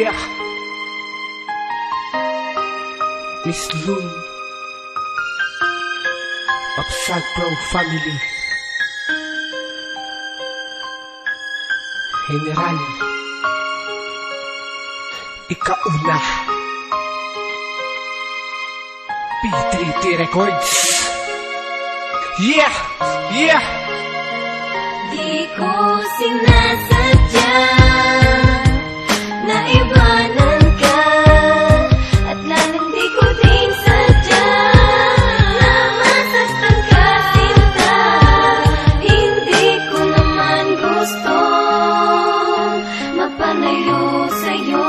Yeah. Miss Lun of Sagpro family. General Ikauna P3T Records. Yeah! Yeah! Di ko sinasadya na iwanan ka, at lalong di ko din sadya na masastan ka, sinta. Hindi ko naman gusto mapanayo sa'yo.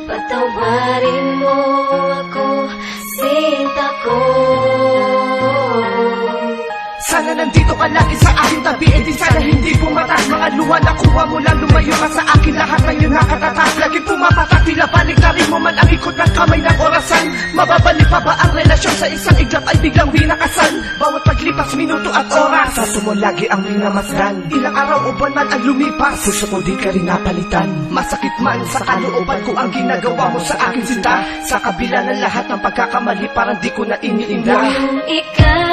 Patawarin mo ako, sinta ko. Sana nandito ka lagi sa aking tabi, e di sana hindi pumatas mga luha. Nakuha mo lang, lumayo ka sa akin, lahat ng iyong nakatatas. Lagi pumapatak, tila balik na rin mo man ang ikot ng kamay ng orasan. Mababalik pa ba ang relasyon sa isang iglap ay biglang winakasan? Bawat paglipas, minuto at oras, sa mo lagi ang minamasdan. Ilang araw o buwan man ang lumipas, puso ko di ka rin napalitan. Masakit man sa kalooban ko ang ginagawa mo sa akin, sinta. Sa kabila ng lahat ng pagkakamali, parang di ko na iniinda. Kung ikaw